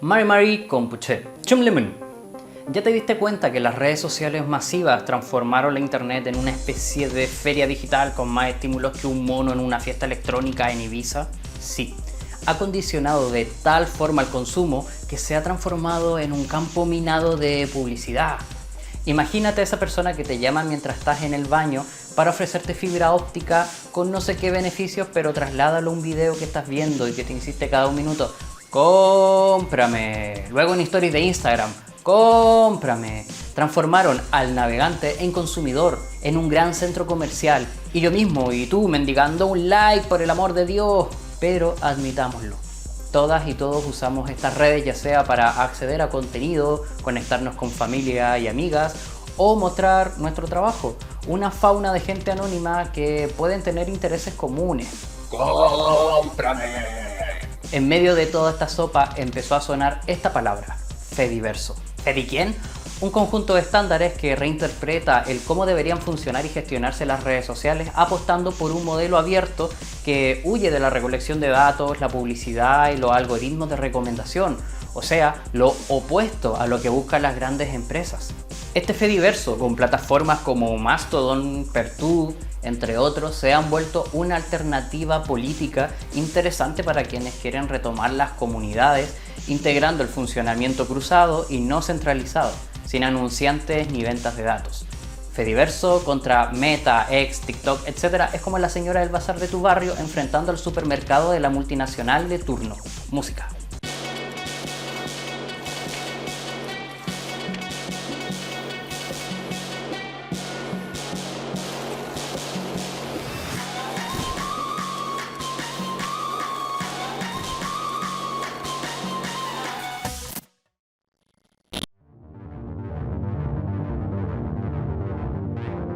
Mari Mari Kombuche. Chum Lemon. ¿Ya te diste cuenta que las redes sociales masivas transformaron la internet en una especie de feria digital con más estímulos que un mono en una fiesta electrónica en Ibiza? Sí. Ha condicionado de tal forma el consumo que se ha transformado en un campo minado de publicidad. Imagínate a esa persona que te llama mientras estás en el baño para ofrecerte fibra óptica con no sé qué beneficios, pero trasládalo a un video que estás viendo y que te insiste cada un minuto. ¡Cómprame! Luego en stories de Instagram. ¡Cómprame! Transformaron al navegante en consumidor, en un gran centro comercial. Y yo mismo y tú mendigando un like por el amor de Dios. Pero admitámoslo. Todas y todos usamos estas redes ya sea para acceder a contenido, conectarnos con familia y amigas o mostrar nuestro trabajo. Una fauna de gente anónima que pueden tener intereses comunes. ¡Cómprame! En medio de toda esta sopa empezó a sonar esta palabra, Fediverso. ¿Fedi quién? Un conjunto de estándares que reinterpreta el cómo deberían funcionar y gestionarse las redes sociales, apostando por un modelo abierto que huye de la recolección de datos, la publicidad y los algoritmos de recomendación, o sea, lo opuesto a lo que buscan las grandes empresas. Este Fediverso, con plataformas como Mastodon, Pertube, entre otros, se han vuelto una alternativa política interesante para quienes quieren retomar las comunidades, integrando el funcionamiento cruzado y no centralizado, sin anunciantes ni ventas de datos. Fediverso contra Meta, X, TikTok, etc. es como la señora del bazar de tu barrio enfrentando al supermercado de la multinacional de turno. Música.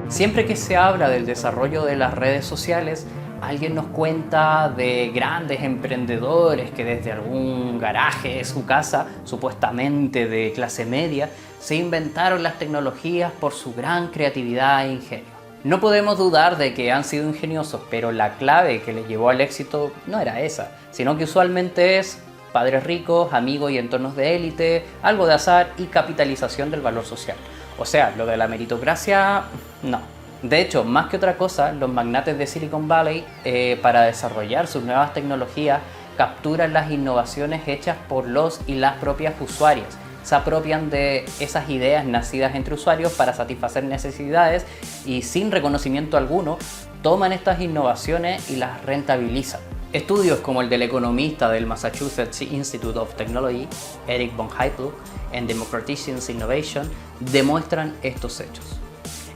Siempre que se habla del desarrollo de las redes sociales, alguien nos cuenta de grandes emprendedores que desde algún garaje de su casa, supuestamente de clase media, se inventaron las tecnologías por su gran creatividad e ingenio. No podemos dudar de que han sido ingeniosos, pero la clave que les llevó al éxito no era esa, sino que usualmente es padres ricos, amigos y entornos de élite, algo de azar y capitalización del valor social. O sea, lo de la meritocracia, no. De hecho, más que otra cosa, los magnates de Silicon Valley, para desarrollar sus nuevas tecnologías, capturan las innovaciones hechas por los y las propias usuarias. Se apropian de esas ideas nacidas entre usuarios para satisfacer necesidades y sin reconocimiento alguno, toman estas innovaciones y las rentabilizan. Estudios como el del economista del Massachusetts Institute of Technology, Eric von Hippel, en Democratizing Innovation, demuestran estos hechos.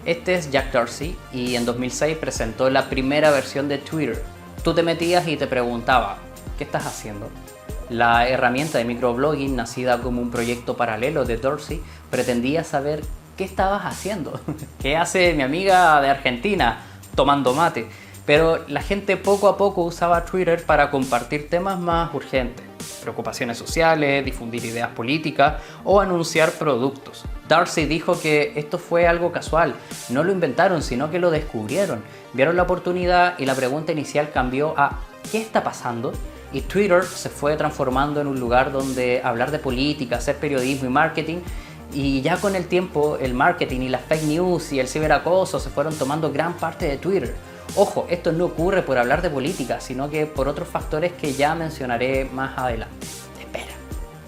Este es Jack Dorsey y en 2006 presentó la primera versión de Twitter. Tú te metías y te preguntaba, ¿qué estás haciendo? La herramienta de microblogging, nacida como un proyecto paralelo de Dorsey, pretendía saber qué estabas haciendo. ¿Qué hace mi amiga de Argentina tomando mate? Pero la gente poco a poco usaba Twitter para compartir temas más urgentes, preocupaciones sociales, difundir ideas políticas o anunciar productos. Dorsey dijo que esto fue algo casual, no lo inventaron, sino que lo descubrieron. Vieron la oportunidad y la pregunta inicial cambió a ¿qué está pasando? Y Twitter se fue transformando en un lugar donde hablar de política, hacer periodismo y marketing. Y ya con el tiempo el marketing y las fake news y el ciberacoso se fueron tomando gran parte de Twitter. Ojo, esto no ocurre por hablar de política, sino que por otros factores que ya mencionaré más adelante. Espera.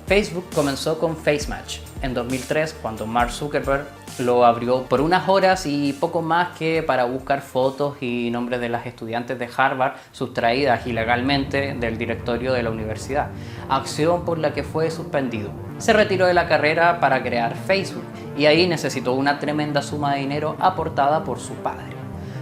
Facebook comenzó con FaceMatch en 2003 cuando Mark Zuckerberg lo abrió por unas horas y poco más que para buscar fotos y nombres de las estudiantes de Harvard sustraídas ilegalmente del directorio de la universidad, acción por la que fue suspendido. Se retiró de la carrera para crear Facebook y ahí necesitó una tremenda suma de dinero aportada por su padre.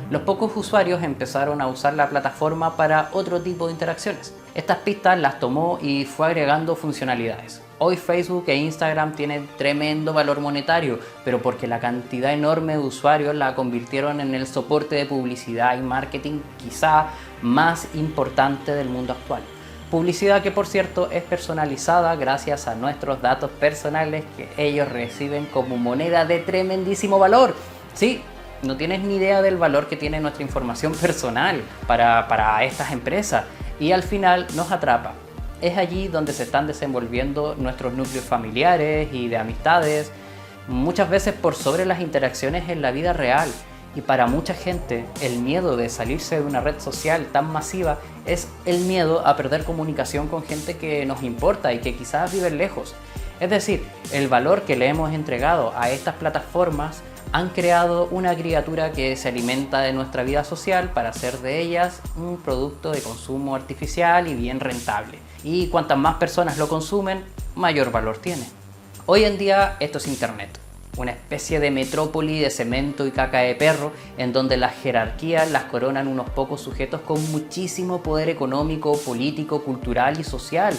Los pocos usuarios empezaron a usar la plataforma para otro tipo de interacciones. Estas pistas las tomó y fue agregando funcionalidades. Hoy Facebook e Instagram tienen tremendo valor monetario, pero porque la cantidad enorme de usuarios la convirtieron en el soporte de publicidad y marketing quizá más importante del mundo actual. Publicidad que, por cierto, es personalizada gracias a nuestros datos personales que ellos reciben como moneda de tremendísimo valor. Sí, no tienes ni idea del valor que tiene nuestra información personal para estas empresas y al final nos atrapa. Es allí donde se están desenvolviendo nuestros núcleos familiares y de amistades, muchas veces por sobre las interacciones en la vida real. Y para mucha gente, el miedo de salirse de una red social tan masiva es el miedo a perder comunicación con gente que nos importa y que quizás vive lejos. Es decir, el valor que le hemos entregado a estas plataformas han creado una criatura que se alimenta de nuestra vida social para hacer de ellas un producto de consumo artificial y bien rentable. Y cuantas más personas lo consumen, mayor valor tiene. Hoy en día esto es Internet, una especie de metrópoli de cemento y caca de perro en donde las jerarquías las coronan unos pocos sujetos con muchísimo poder económico, político, cultural y social,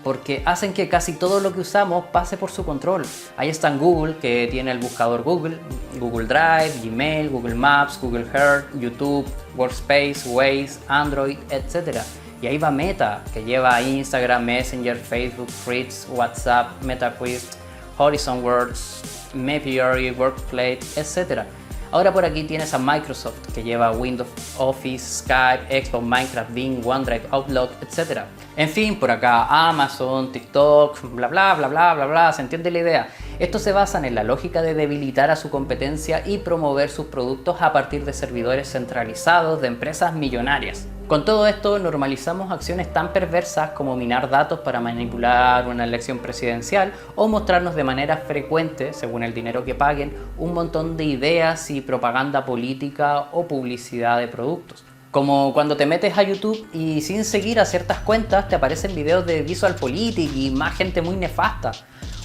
porque hacen que casi todo lo que usamos pase por su control. Ahí está Google, que tiene el buscador Google, Google Drive, Gmail, Google Maps, Google Earth, YouTube, Workspace, Waze, Android, etc. Y ahí va Meta, que lleva Instagram, Messenger, Facebook, Threads, WhatsApp, MetaQuest, Horizon Words, Mapillary, Workplace, etc. Ahora por aquí tienes a Microsoft, que lleva Windows, Office, Skype, Xbox, Minecraft, Bing, OneDrive, Outlook, etc. En fin, por acá Amazon, TikTok, bla bla bla bla bla bla, ¿se entiende la idea? Estos se basan en la lógica de debilitar a su competencia y promover sus productos a partir de servidores centralizados de empresas millonarias. Con todo esto normalizamos acciones tan perversas como minar datos para manipular una elección presidencial o mostrarnos de manera frecuente, según el dinero que paguen, un montón de ideas y propaganda política o publicidad de productos. Como cuando te metes a YouTube y sin seguir a ciertas cuentas te aparecen videos de VisualPolitik y más gente muy nefasta.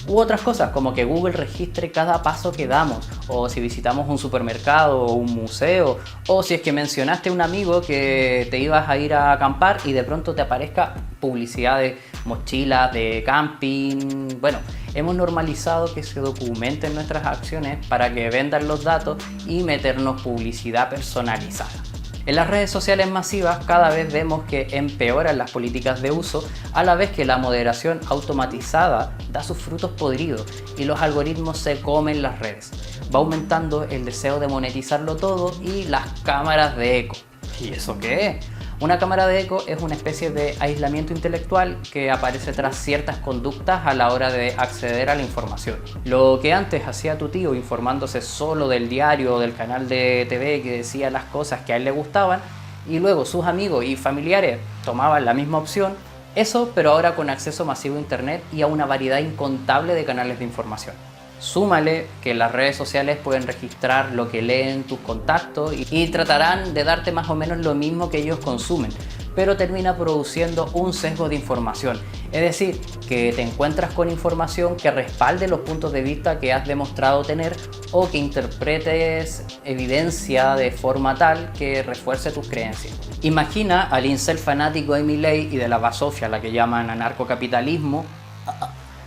U otras cosas, como que Google registre cada paso que damos, o si visitamos un supermercado o un museo, o si es que mencionaste a un amigo que te ibas a ir a acampar y de pronto te aparezca publicidad de mochilas, de camping. Bueno, hemos normalizado que se documenten nuestras acciones para que vendan los datos y meternos publicidad personalizada. En las redes sociales masivas cada vez vemos que empeoran las políticas de uso, a la vez que la moderación automatizada da sus frutos podridos y los algoritmos se comen las redes. Va aumentando el deseo de monetizarlo todo y las cámaras de eco. ¿Y eso qué es? Una cámara de eco es una especie de aislamiento intelectual que aparece tras ciertas conductas a la hora de acceder a la información. Lo que antes hacía tu tío informándose solo del diario o del canal de TV que decía las cosas que a él le gustaban y luego sus amigos y familiares tomaban la misma opción, eso pero ahora con acceso masivo a internet y a una variedad incontable de canales de información. Súmale que las redes sociales pueden registrar lo que leen tus contactos y tratarán de darte más o menos lo mismo que ellos consumen, pero termina produciendo un sesgo de información. Es decir, que te encuentras con información que respalde los puntos de vista que has demostrado tener o que interpretes evidencia de forma tal que refuerce tus creencias. Imagina al incel fanático de Milei y de la basofia, la que llaman anarcocapitalismo,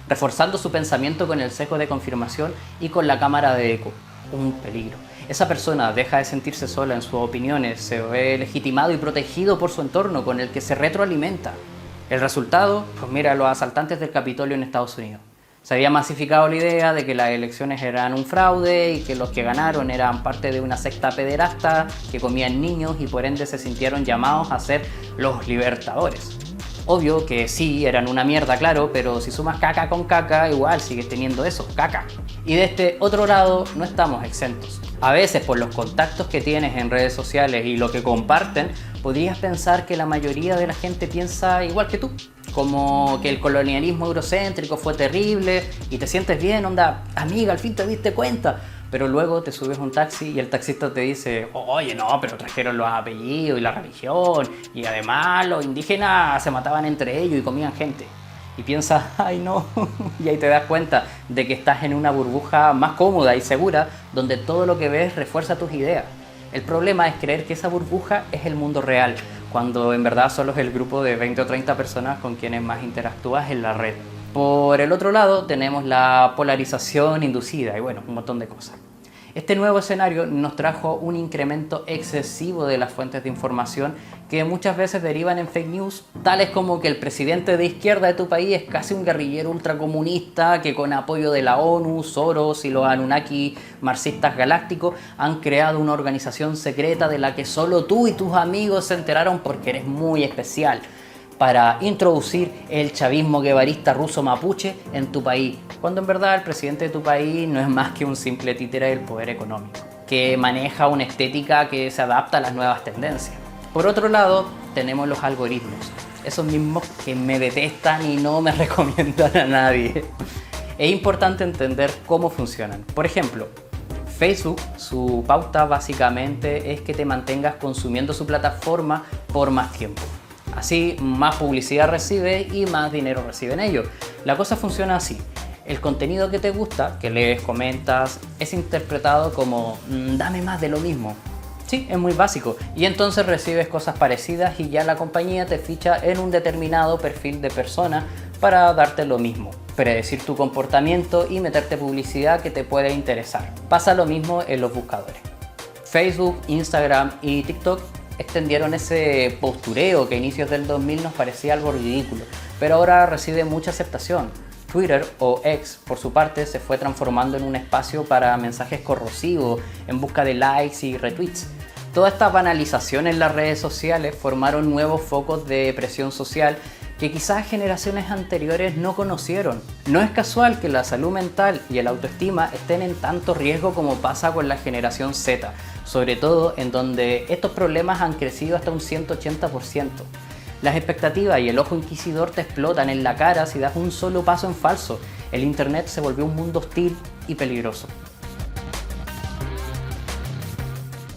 reforzando su pensamiento con el sesgo de confirmación y con la cámara de eco. Un peligro. Esa persona deja de sentirse sola en sus opiniones, se ve legitimado y protegido por su entorno con el que se retroalimenta. El resultado, pues mira, los asaltantes del Capitolio en Estados Unidos. Se había masificado la idea de que las elecciones eran un fraude y que los que ganaron eran parte de una secta pederasta que comían niños y por ende se sintieron llamados a ser los libertadores. Obvio que sí, eran una mierda, claro, pero si sumas caca con caca, igual sigues teniendo eso, caca. Y de este otro lado no estamos exentos. A veces por los contactos que tienes en redes sociales y lo que comparten, podrías pensar que la mayoría de la gente piensa igual que tú. Como que el colonialismo eurocéntrico fue terrible y te sientes bien, onda, amiga, al fin te diste cuenta. Pero luego te subes a un taxi y el taxista te dice, oye, no, pero trajeron los apellidos y la religión, y además los indígenas se mataban entre ellos y comían gente. Y piensas, ay no, y ahí te das cuenta de que estás en una burbuja más cómoda y segura, donde todo lo que ves refuerza tus ideas. El problema es creer que esa burbuja es el mundo real, cuando en verdad solo es el grupo de 20 o 30 personas con quienes más interactúas en la red. Por el otro lado tenemos la polarización inducida y bueno, un montón de cosas. Este nuevo escenario nos trajo un incremento excesivo de las fuentes de información que muchas veces derivan en fake news, tales como que el presidente de izquierda de tu país es casi un guerrillero ultracomunista que con apoyo de la ONU, Soros y los Anunnaki marxistas galácticos han creado una organización secreta de la que solo tú y tus amigos se enteraron porque eres muy especial. para introducir el chavismo guevarista ruso mapuche en tu país, cuando en verdad el presidente de tu país no es más que un simple títere del poder económico, que maneja una estética que se adapta a las nuevas tendencias. Por otro lado, tenemos los algoritmos, esos mismos que me detestan y no me recomiendan a nadie. Es importante entender cómo funcionan. Por ejemplo, Facebook, su pauta básicamente es que te mantengas consumiendo su plataforma por más tiempo. Así, más publicidad recibe y más dinero reciben ellos. La cosa funciona así. El contenido que te gusta, que lees, comentas, es interpretado como dame más de lo mismo. Sí, es muy básico. Y entonces recibes cosas parecidas y ya la compañía te ficha en un determinado perfil de persona para darte lo mismo, predecir tu comportamiento y meterte publicidad que te puede interesar. Pasa lo mismo en los buscadores. Facebook, Instagram y TikTok extendieron ese postureo que a inicios del 2000 nos parecía algo ridículo, pero ahora recibe mucha aceptación. Twitter o X, por su parte, se fue transformando en un espacio para mensajes corrosivos en busca de likes y retweets. Toda esta banalización en las redes sociales formaron nuevos focos de presión social que quizás generaciones anteriores no conocieron. No es casual que la salud mental y el autoestima estén en tanto riesgo como pasa con la generación Z, sobre todo en donde estos problemas han crecido hasta un 180%. Las expectativas y el ojo inquisidor te explotan en la cara si das un solo paso en falso. El internet se volvió un mundo hostil y peligroso.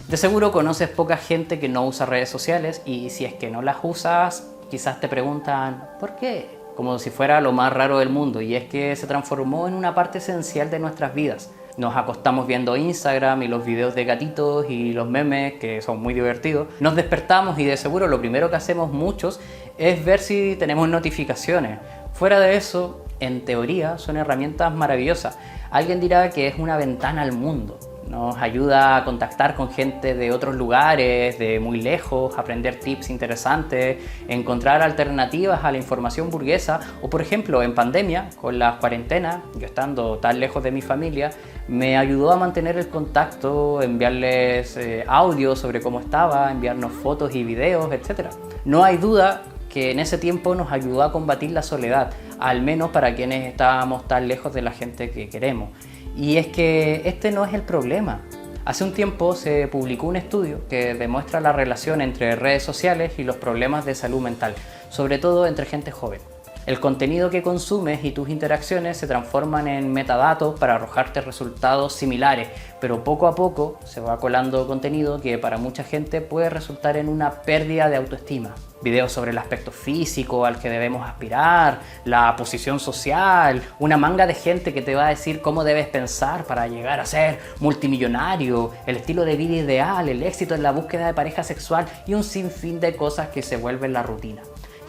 De seguro conoces poca gente que no usa redes sociales y si es que no las usas, quizás te preguntan ¿por qué? Como si fuera lo más raro del mundo, y es que se transformó en una parte esencial de nuestras vidas. Nos acostamos viendo Instagram y los videos de gatitos y los memes, que son muy divertidos. Nos despertamos y de seguro lo primero que hacemos muchos es ver si tenemos notificaciones. Fuera de eso, en teoría, son herramientas maravillosas. Alguien dirá que es una ventana al mundo. Nos ayuda a contactar con gente de otros lugares, de muy lejos, aprender tips interesantes, encontrar alternativas a la información burguesa o, por ejemplo, en pandemia, con la cuarentena, yo estando tan lejos de mi familia, me ayudó a mantener el contacto, enviarles audios sobre cómo estaba, enviarnos fotos y videos, etc. No hay duda que en ese tiempo nos ayudó a combatir la soledad, al menos para quienes estábamos tan lejos de la gente que queremos. Y es que este no es el problema. Hace un tiempo se publicó un estudio que demuestra la relación entre redes sociales y los problemas de salud mental, sobre todo entre gente joven. El contenido que consumes y tus interacciones se transforman en metadatos para arrojarte resultados similares, pero poco a poco se va colando contenido que para mucha gente puede resultar en una pérdida de autoestima. Videos sobre el aspecto físico al que debemos aspirar, la posición social, una manga de gente que te va a decir cómo debes pensar para llegar a ser multimillonario, el estilo de vida ideal, el éxito en la búsqueda de pareja sexual y un sinfín de cosas que se vuelven la rutina.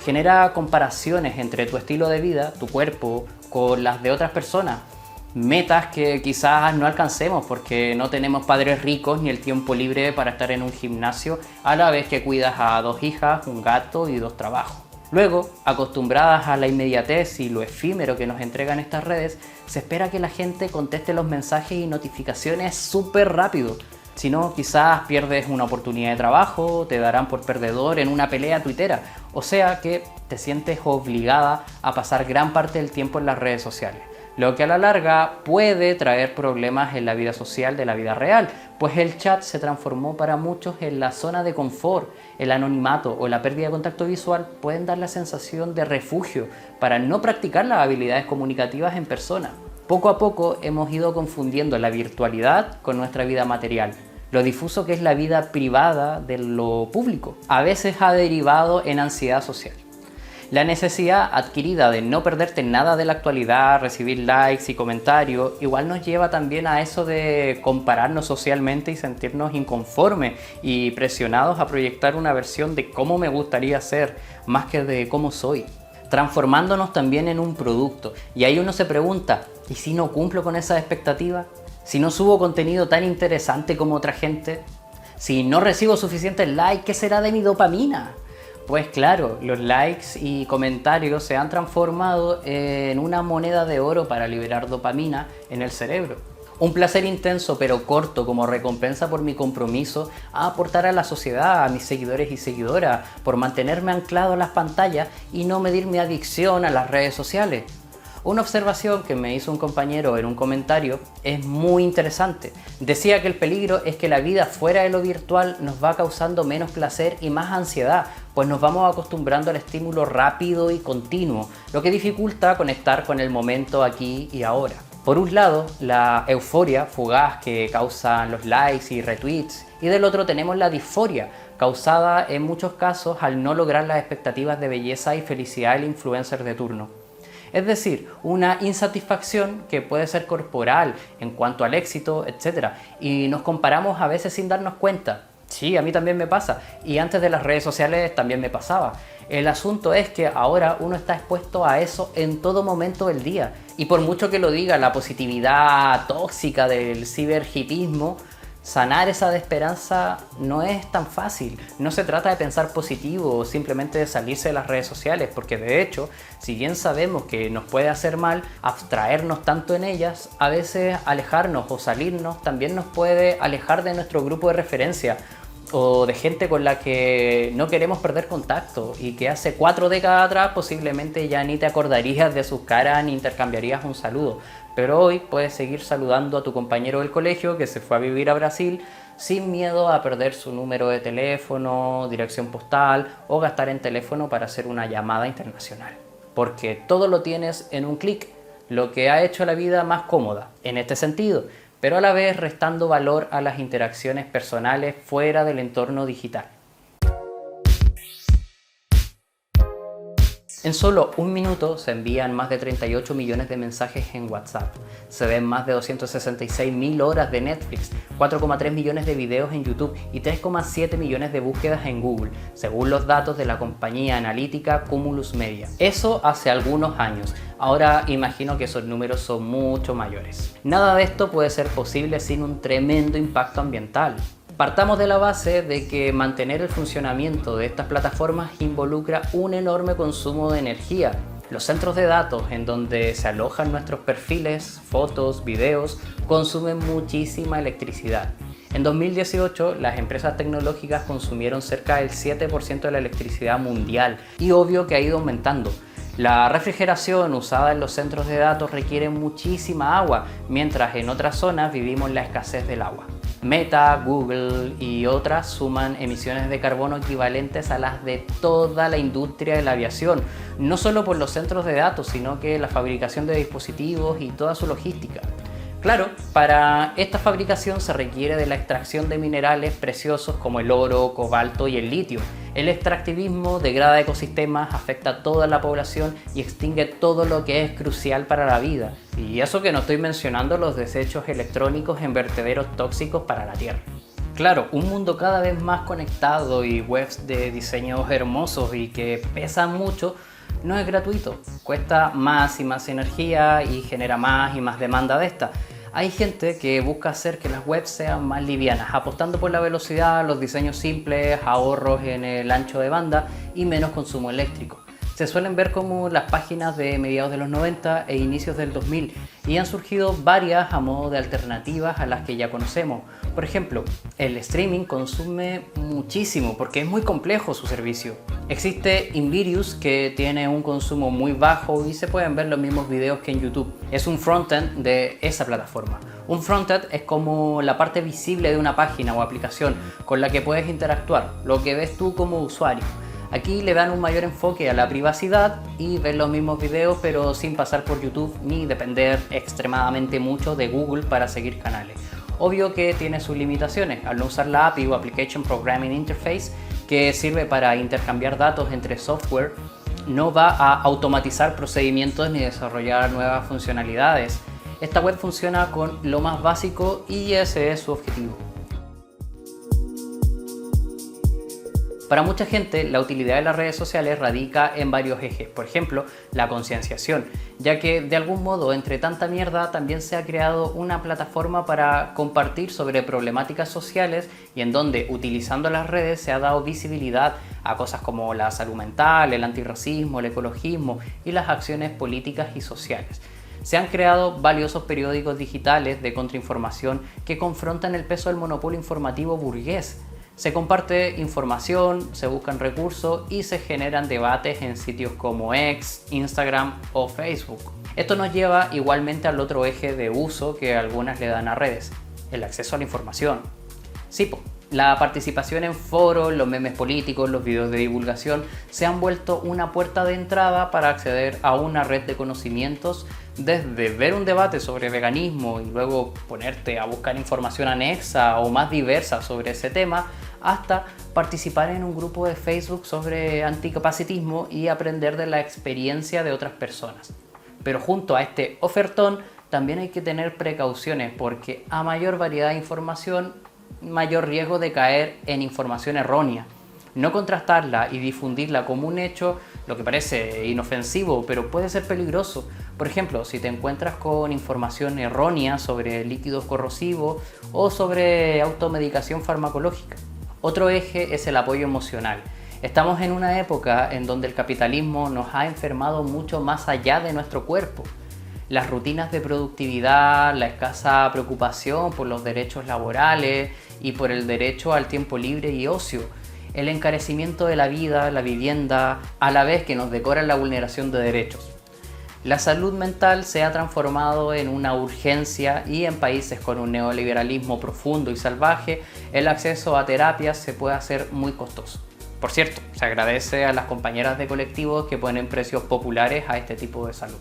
Genera comparaciones entre tu estilo de vida, tu cuerpo, con las de otras personas. Metas que quizás no alcancemos porque no tenemos padres ricos ni el tiempo libre para estar en un gimnasio a la vez que cuidas a 2 hijas, un gato y 2 trabajos. Luego, acostumbradas a la inmediatez y lo efímero que nos entregan estas redes, se espera que la gente conteste los mensajes y notificaciones súper rápido. Si no, quizás pierdes una oportunidad de trabajo, te darán por perdedor en una pelea tuitera. O sea que te sientes obligada a pasar gran parte del tiempo en las redes sociales. Lo que a la larga puede traer problemas en la vida social de la vida real, pues el chat se transformó para muchos en la zona de confort. El anonimato o la pérdida de contacto visual pueden dar la sensación de refugio para no practicar las habilidades comunicativas en persona. Poco a poco hemos ido confundiendo la virtualidad con nuestra vida material. Lo difuso que es la vida privada de lo público. A veces ha derivado en ansiedad social. La necesidad adquirida de no perderte nada de la actualidad, recibir likes y comentarios, igual nos lleva también a eso de compararnos socialmente y sentirnos inconformes y presionados a proyectar una versión de cómo me gustaría ser, más que de cómo soy, transformándonos también en un producto. Y ahí uno se pregunta, ¿y si no cumplo con esas expectativas? Si no subo contenido tan interesante como otra gente, si no recibo suficientes likes, ¿qué será de mi dopamina? Pues claro, los likes y comentarios se han transformado en una moneda de oro para liberar dopamina en el cerebro. Un placer intenso pero corto como recompensa por mi compromiso a aportar a la sociedad, a mis seguidores y seguidoras, por mantenerme anclado a las pantallas y no medir mi adicción a las redes sociales. Una observación que me hizo un compañero en un comentario es muy interesante. Decía que el peligro es que la vida fuera de lo virtual nos va causando menos placer y más ansiedad, pues nos vamos acostumbrando al estímulo rápido y continuo, lo que dificulta conectar con el momento aquí y ahora. Por un lado, la euforia fugaz que causan los likes y retweets, y del otro tenemos la disforia, causada en muchos casos al no lograr las expectativas de belleza y felicidad del influencer de turno. Es decir, una insatisfacción que puede ser corporal en cuanto al éxito, etc. Y nos comparamos a veces sin darnos cuenta. Sí, a mí también me pasa. Y antes de las redes sociales también me pasaba. El asunto es que ahora uno está expuesto a eso en todo momento del día. Y por mucho que lo diga la positividad tóxica del ciberhipismo, sanar esa desesperanza no es tan fácil. No se trata de pensar positivo o simplemente de salirse de las redes sociales, porque de hecho, si bien sabemos que nos puede hacer mal abstraernos tanto en ellas, a veces alejarnos o salirnos también nos puede alejar de nuestro grupo de referencia o de gente con la que no queremos perder contacto y que hace 4 décadas atrás posiblemente ya ni te acordarías de sus caras ni intercambiarías un saludo. Pero hoy puedes seguir saludando a tu compañero del colegio que se fue a vivir a Brasil sin miedo a perder su número de teléfono, dirección postal o gastar en teléfono para hacer una llamada internacional. Porque todo lo tienes en un clic, lo que ha hecho la vida más cómoda en este sentido, pero a la vez restando valor a las interacciones personales fuera del entorno digital. En solo un minuto se envían más de 38 millones de mensajes en WhatsApp, se ven más de 266.000 horas de Netflix, 4,3 millones de videos en YouTube y 3,7 millones de búsquedas en Google, según los datos de la compañía analítica Cumulus Media. Eso hace algunos años. Ahora imagino que esos números son mucho mayores. Nada de esto puede ser posible sin un tremendo impacto ambiental. Partamos de la base de que mantener el funcionamiento de estas plataformas involucra un enorme consumo de energía. Los centros de datos en donde se alojan nuestros perfiles, fotos, videos, consumen muchísima electricidad. En 2018, las empresas tecnológicas consumieron cerca del 7% de la electricidad mundial y obvio que ha ido aumentando. La refrigeración usada en los centros de datos requiere muchísima agua, mientras en otras zonas vivimos la escasez del agua. Meta, Google y otras suman emisiones de carbono equivalentes a las de toda la industria de la aviación, no solo por los centros de datos, sino que la fabricación de dispositivos y toda su logística. Claro, para esta fabricación se requiere de la extracción de minerales preciosos como el oro, cobalto y el litio. El extractivismo degrada ecosistemas, afecta a toda la población y extingue todo lo que es crucial para la vida. Y eso que no estoy mencionando los desechos electrónicos en vertederos tóxicos para la Tierra. Claro, un mundo cada vez más conectado y webs de diseños hermosos y que pesan mucho no es gratuito. Cuesta más y más energía y genera más y más demanda de esta. Hay gente que busca hacer que las webs sean más livianas, apostando por la velocidad, los diseños simples, ahorros en el ancho de banda y menos consumo eléctrico. Se suelen ver como las páginas de mediados de los 90 e inicios del 2000 y han surgido varias a modo de alternativas a las que ya conocemos. Por ejemplo, el streaming consume muchísimo porque es muy complejo su servicio. Existe Invidious, que tiene un consumo muy bajo y se pueden ver los mismos videos que en YouTube. Es un frontend de esa plataforma. Un frontend es como la parte visible de una página o aplicación con la que puedes interactuar, lo que ves tú como usuario. Aquí le dan un mayor enfoque a la privacidad y ver los mismos videos pero sin pasar por YouTube ni depender extremadamente mucho de Google para seguir canales. Obvio que tiene sus limitaciones al no usar la API o Application Programming Interface, que sirve para intercambiar datos entre software. No va a automatizar procedimientos ni desarrollar nuevas funcionalidades. Esta web funciona con lo más básico y ese es su objetivo. Para mucha gente, la utilidad de las redes sociales radica en varios ejes. Por ejemplo, la concienciación, ya que de algún modo, entre tanta mierda, también se ha creado una plataforma para compartir sobre problemáticas sociales y en donde, utilizando las redes, se ha dado visibilidad a cosas como la salud mental, el antirracismo, el ecologismo y las acciones políticas y sociales. Se han creado valiosos periódicos digitales de contrainformación que confrontan el peso del monopolio informativo burgués. Se comparte información, se buscan recursos y se generan debates en sitios como X, Instagram o Facebook. Esto nos lleva igualmente al otro eje de uso que algunas le dan a redes, el acceso a la información. Sí, la participación en foros, los memes políticos, los videos de divulgación se han vuelto una puerta de entrada para acceder a una red de conocimientos, desde ver un debate sobre veganismo y luego ponerte a buscar información anexa o más diversa sobre ese tema, hasta participar en un grupo de Facebook sobre anticapacitismo y aprender de la experiencia de otras personas. Pero junto a este ofertón también hay que tener precauciones, porque a mayor variedad de información, mayor riesgo de caer en información errónea. No contrastarla y difundirla como un hecho, lo que parece inofensivo, pero puede ser peligroso. Por ejemplo, si te encuentras con información errónea sobre líquidos corrosivos o sobre automedicación farmacológica. Otro eje es el apoyo emocional. Estamos en una época en donde el capitalismo nos ha enfermado mucho más allá de nuestro cuerpo. Las rutinas de productividad, la escasa preocupación por los derechos laborales y por el derecho al tiempo libre y ocio, el encarecimiento de la vida, la vivienda, a la vez que nos decoran la vulneración de derechos. La salud mental se ha transformado en una urgencia y en países con un neoliberalismo profundo y salvaje, el acceso a terapias se puede hacer muy costoso. Por cierto, se agradece a las compañeras de colectivos que ponen precios populares a este tipo de salud.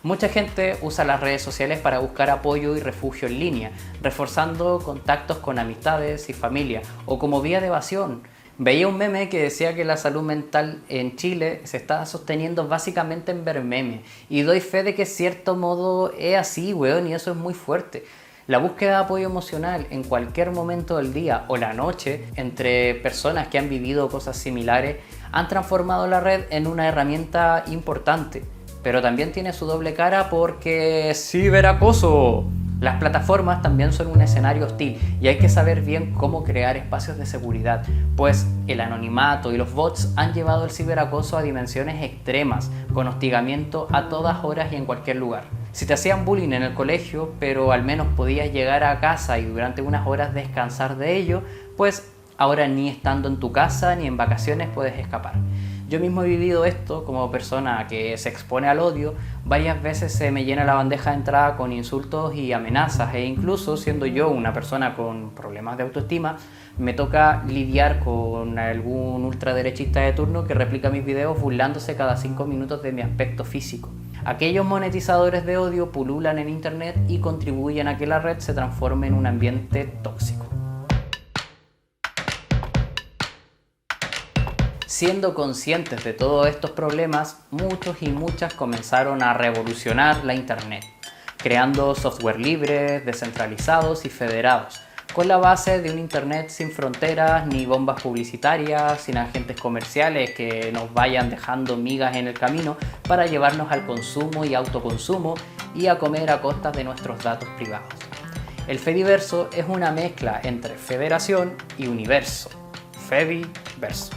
Mucha gente usa las redes sociales para buscar apoyo y refugio en línea, reforzando contactos con amistades y familia, o como vía de evasión. Veía un meme que decía que la salud mental en Chile se está sosteniendo básicamente en ver memes, y doy fe de que en cierto modo es así, weón, y eso es muy fuerte. La búsqueda de apoyo emocional en cualquier momento del día o la noche entre personas que han vivido cosas similares han transformado la red en una herramienta importante. Pero también tiene su doble cara porque ciberacoso. Las plataformas también son un escenario hostil y hay que saber bien cómo crear espacios de seguridad, pues el anonimato y los bots han llevado el ciberacoso a dimensiones extremas, con hostigamiento a todas horas y en cualquier lugar. Si te hacían bullying en el colegio, pero al menos podías llegar a casa y durante unas horas descansar de ello, pues ahora ni estando en tu casa ni en vacaciones puedes escapar. Yo mismo he vivido esto como persona que se expone al odio. Varias veces se me llena la bandeja de entrada con insultos y amenazas, e incluso siendo yo una persona con problemas de autoestima, me toca lidiar con algún ultraderechista de turno que replica mis videos burlándose cada 5 minutos de mi aspecto físico. Aquellos monetizadores de odio pululan en internet y contribuyen a que la red se transforme en un ambiente tóxico. Siendo conscientes de todos estos problemas, muchos y muchas comenzaron a revolucionar la internet, creando software libres, descentralizados y federados, con la base de un internet sin fronteras ni bombas publicitarias, sin agentes comerciales que nos vayan dejando migas en el camino para llevarnos al consumo y autoconsumo y a comer a costas de nuestros datos privados. El Fediverso es una mezcla entre federación y universo, Fediverso.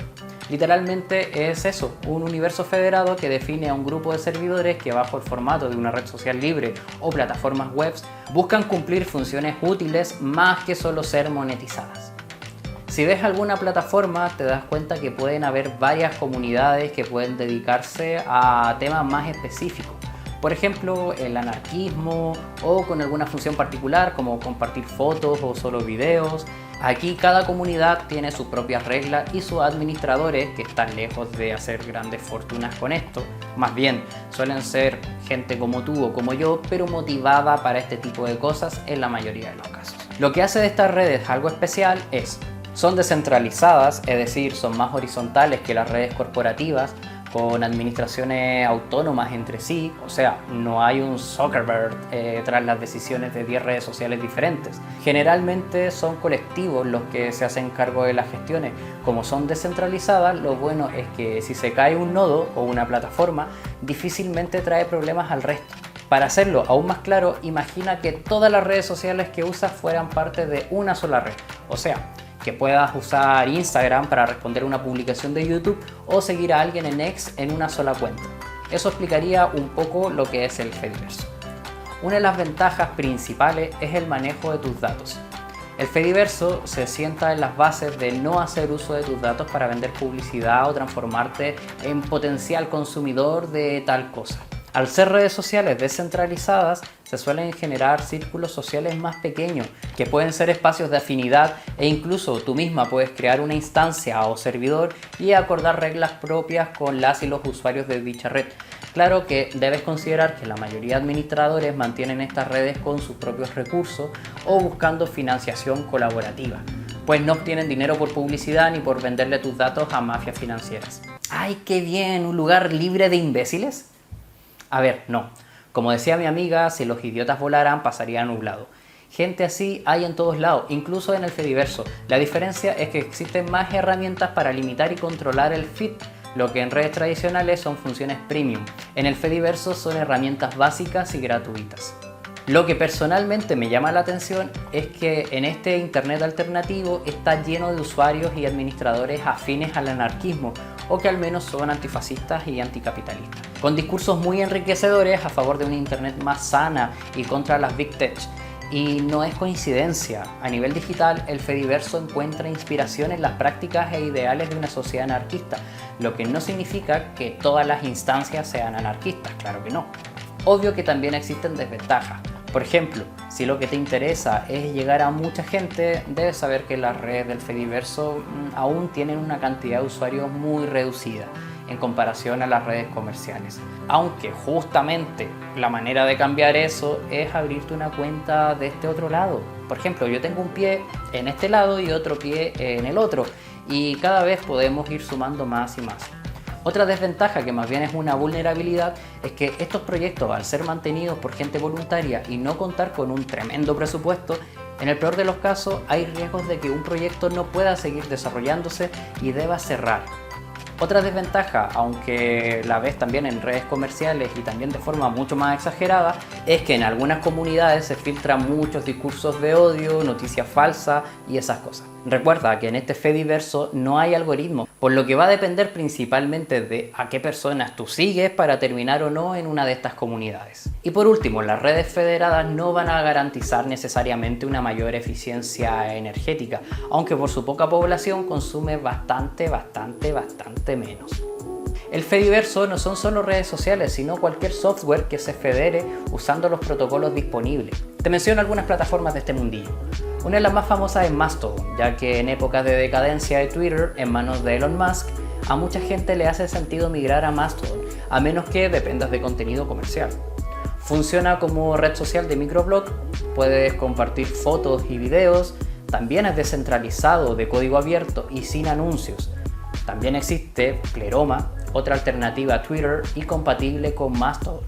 Literalmente es eso, un universo federado que define a un grupo de servidores que bajo el formato de una red social libre o plataformas web buscan cumplir funciones útiles más que solo ser monetizadas. Si ves alguna plataforma te das cuenta que pueden haber varias comunidades que pueden dedicarse a temas más específicos. Por ejemplo, el anarquismo o con alguna función particular como compartir fotos o solo videos. Aquí cada comunidad tiene sus propias reglas y sus administradores, que están lejos de hacer grandes fortunas con esto. Más bien, suelen ser gente como tú o como yo, pero motivada para este tipo de cosas en la mayoría de los casos. Lo que hace de estas redes algo especial son descentralizadas, es decir, son más horizontales que las redes corporativas, con administraciones autónomas entre sí, o sea, no hay un Zuckerberg tras las decisiones de 10 redes sociales diferentes. Generalmente son colectivos los que se hacen cargo de las gestiones. Como son descentralizadas, lo bueno es que si se cae un nodo o una plataforma, difícilmente trae problemas al resto. Para hacerlo aún más claro, imagina que todas las redes sociales que usas fueran parte de una sola red, o sea, que puedas usar Instagram para responder a una publicación de YouTube o seguir a alguien en X en una sola cuenta. Eso explicaría un poco lo que es el Fediverso. Una de las ventajas principales es el manejo de tus datos. El Fediverso se sienta en las bases de no hacer uso de tus datos para vender publicidad o transformarte en potencial consumidor de tal cosa. Al ser redes sociales descentralizadas, se suelen generar círculos sociales más pequeños, que pueden ser espacios de afinidad e incluso tú misma puedes crear una instancia o servidor y acordar reglas propias con las y los usuarios de dicha red. Claro que debes considerar que la mayoría de administradores mantienen estas redes con sus propios recursos o buscando financiación colaborativa, pues no obtienen dinero por publicidad ni por venderle tus datos a mafias financieras. ¡Ay, qué bien! ¿Un lugar libre de imbéciles? A ver, no. Como decía mi amiga, si los idiotas volaran, pasaría nublado. Gente así hay en todos lados, incluso en el Fediverso. La diferencia es que existen más herramientas para limitar y controlar el feed, lo que en redes tradicionales son funciones premium. En el Fediverso son herramientas básicas y gratuitas. Lo que personalmente me llama la atención es que en este internet alternativo está lleno de usuarios y administradores afines al anarquismo, o que al menos son antifascistas y anticapitalistas, con discursos muy enriquecedores a favor de una internet más sana y contra las big tech. Y no es coincidencia, a nivel digital el Fediverso encuentra inspiración en las prácticas e ideales de una sociedad anarquista, lo que no significa que todas las instancias sean anarquistas, claro que no. Obvio que también existen desventajas. Por ejemplo, si lo que te interesa es llegar a mucha gente, debes saber que las redes del Fediverso aún tienen una cantidad de usuarios muy reducida en comparación a las redes comerciales. Aunque justamente la manera de cambiar eso es abrirte una cuenta de este otro lado. Por ejemplo, yo tengo un pie en este lado y otro pie en el otro, y cada vez podemos ir sumando más y más. Otra desventaja, que más bien es una vulnerabilidad, es que estos proyectos, al ser mantenidos por gente voluntaria y no contar con un tremendo presupuesto, en el peor de los casos hay riesgos de que un proyecto no pueda seguir desarrollándose y deba cerrar. Otra desventaja, aunque la ves también en redes comerciales y también de forma mucho más exagerada, es que en algunas comunidades se filtran muchos discursos de odio, noticias falsas y esas cosas. Recuerda que en este Fediverso no hay algoritmo, por lo que va a depender principalmente de a qué personas tú sigues para terminar o no en una de estas comunidades. Y por último, las redes federadas no van a garantizar necesariamente una mayor eficiencia energética, aunque por su poca población consume bastante menos. El Fediverso no son solo redes sociales, sino cualquier software que se federe usando los protocolos disponibles. Te menciono algunas plataformas de este mundillo. Una de las más famosas es Mastodon, ya que en épocas de decadencia de Twitter en manos de Elon Musk, a mucha gente le hace sentido migrar a Mastodon, a menos que dependas de contenido comercial. Funciona como red social de microblog, puedes compartir fotos y videos, también es descentralizado, de código abierto y sin anuncios. También existe Pleroma, otra alternativa a Twitter y compatible con Mastodon.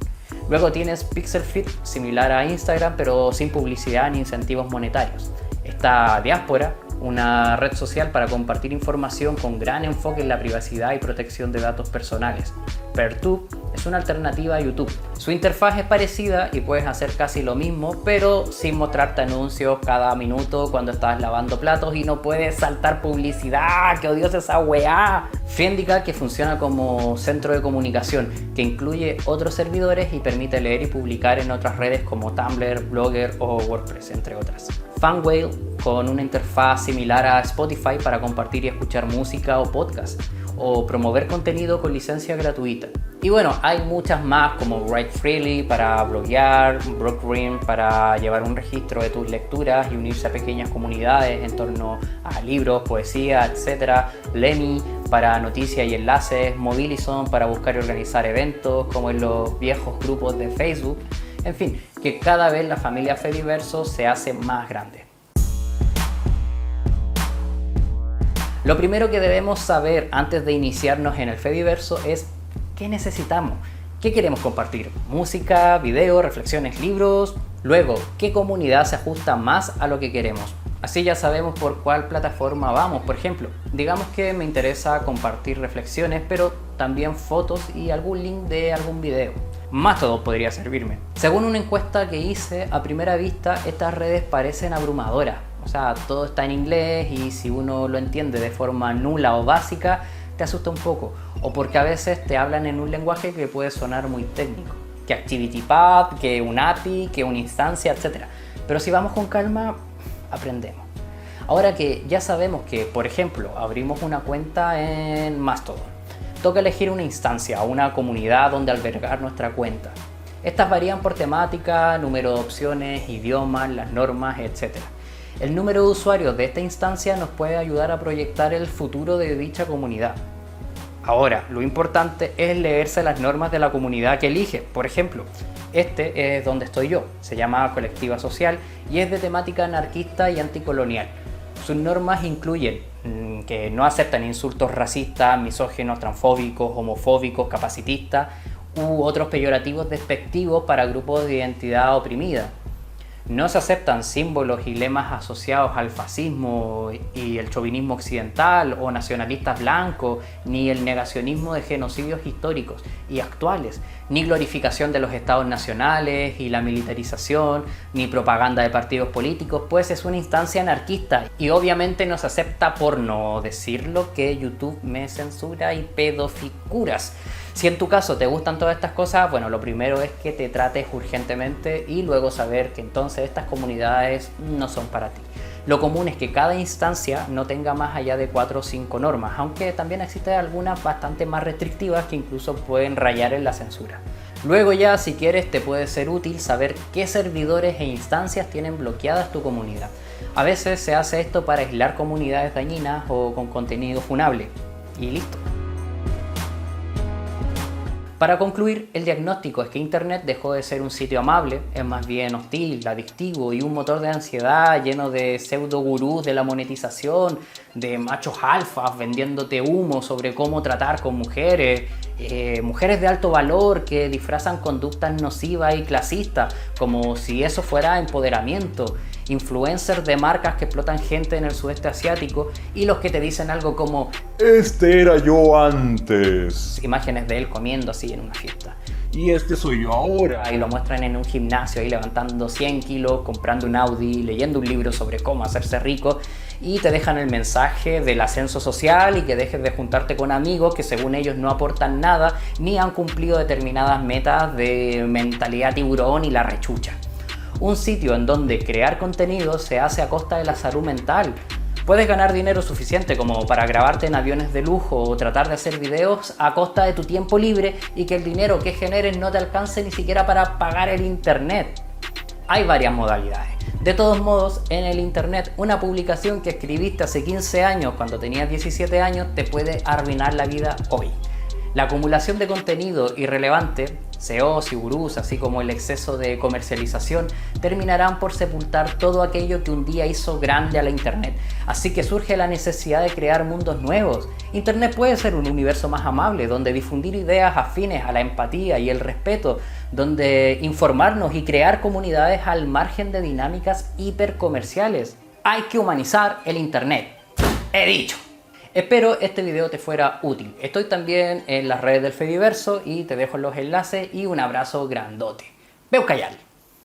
Luego tienes Pixelfeed, similar a Instagram pero sin publicidad ni incentivos monetarios. Está Diaspora, una red social para compartir información con gran enfoque en la privacidad y protección de datos personales. Peertube es una alternativa a YouTube. Su interfaz es parecida y puedes hacer casi lo mismo, pero sin mostrarte anuncios cada minuto cuando estás lavando platos y no puedes saltar publicidad. ¡Qué odiosa esa weá! Friendica, que funciona como centro de comunicación, que incluye otros servidores y permite leer y publicar en otras redes como Tumblr, Blogger o WordPress, entre otras. Fanwhale, con una interfaz similar a Spotify para compartir y escuchar música o podcast, o promover contenido con licencia gratuita. Y bueno, hay muchas más como Write Freely para bloguear, Brookrim para llevar un registro de tus lecturas y unirse a pequeñas comunidades en torno a libros, poesía, etc. Lemmy para noticias y enlaces, Mobilizon para buscar y organizar eventos como en los viejos grupos de Facebook. En fin, que cada vez la familia Fediverso se hace más grande. Lo primero que debemos saber antes de iniciarnos en el Fediverso es ¿qué necesitamos? ¿Qué queremos compartir? ¿Música, video, reflexiones, libros? Luego, ¿qué comunidad se ajusta más a lo que queremos? Así ya sabemos por cuál plataforma vamos. Por ejemplo, digamos que me interesa compartir reflexiones, pero también fotos y algún link de algún video. Mastodon podría servirme. Según una encuesta que hice, a primera vista estas redes parecen abrumadoras. O sea, todo está en inglés y si uno lo entiende de forma nula o básica, te asusta un poco. O porque a veces te hablan en un lenguaje que puede sonar muy técnico. que ActivityPad, que un API, que una instancia, etc. Pero si vamos con calma, aprendemos. Ahora que ya sabemos que, por ejemplo, abrimos una cuenta en Mastodon, toca elegir una instancia o una comunidad donde albergar nuestra cuenta. Estas varían por temática, número de opciones, idiomas, las normas, etc. El número de usuarios de esta instancia nos puede ayudar a proyectar el futuro de dicha comunidad. Ahora, lo importante es leerse las normas de la comunidad que elige. Por ejemplo, este es donde estoy yo, se llama Colectiva Social y es de temática anarquista y anticolonial. Sus normas incluyen que no aceptan insultos racistas, misóginos, transfóbicos, homofóbicos, capacitistas u otros peyorativos despectivos para grupos de identidad oprimida. No se aceptan símbolos y lemas asociados al fascismo y el chauvinismo occidental o nacionalistas blancos, ni el negacionismo de genocidios históricos y actuales, ni glorificación de los estados nacionales y la militarización, ni propaganda de partidos políticos, pues es una instancia anarquista y obviamente no se acepta, por no decirlo, que YouTube me censura y pedoficuras. Si en tu caso te gustan todas estas cosas, bueno, lo primero es que te trates urgentemente y luego saber que entonces estas comunidades no son para ti. Lo común es que cada instancia no tenga más allá de 4 o 5 normas, aunque también existen algunas bastante más restrictivas que incluso pueden rayar en la censura. Luego ya, si quieres, te puede ser útil saber qué servidores e instancias tienen bloqueadas tu comunidad. A veces se hace esto para aislar comunidades dañinas o con contenido funable. Y listo. Para concluir, el diagnóstico es que Internet dejó de ser un sitio amable, es más bien hostil, adictivo y un motor de ansiedad lleno de pseudo gurús de la monetización, de machos alfas vendiéndote humo sobre cómo tratar con mujeres, mujeres de alto valor que disfrazan conductas nocivas y clasistas, como si eso fuera empoderamiento, influencers de marcas que explotan gente en el sudeste asiático y los que te dicen algo como "Este era yo antes". Imágenes de él comiendo así en una fiesta. Y este soy yo ahora. Y lo muestran en un gimnasio ahí levantando 100 kilos, comprando un Audi, leyendo un libro sobre cómo hacerse rico y te dejan el mensaje del ascenso social y que dejes de juntarte con amigos que según ellos no aportan nada ni han cumplido determinadas metas de mentalidad tiburón y la rechucha. Un sitio en donde crear contenido se hace a costa de la salud mental. Puedes ganar dinero suficiente como para grabarte en aviones de lujo o tratar de hacer videos a costa de tu tiempo libre y que el dinero que generes no te alcance ni siquiera para pagar el internet. Hay varias modalidades. De todos modos, en el internet, una publicación que escribiste hace 15 años cuando tenías 17 años te puede arruinar la vida hoy. La acumulación de contenido irrelevante, SEOs y gurús, así como el exceso de comercialización, terminarán por sepultar todo aquello que un día hizo grande a la Internet. Así que surge la necesidad de crear mundos nuevos. Internet puede ser un universo más amable, donde difundir ideas afines a la empatía y el respeto, donde informarnos y crear comunidades al margen de dinámicas hipercomerciales. Hay que humanizar el Internet. He dicho. Espero este video te fuera útil. Estoy también en las redes del Fediverso y te dejo los enlaces y un abrazo grandote. Veu callar.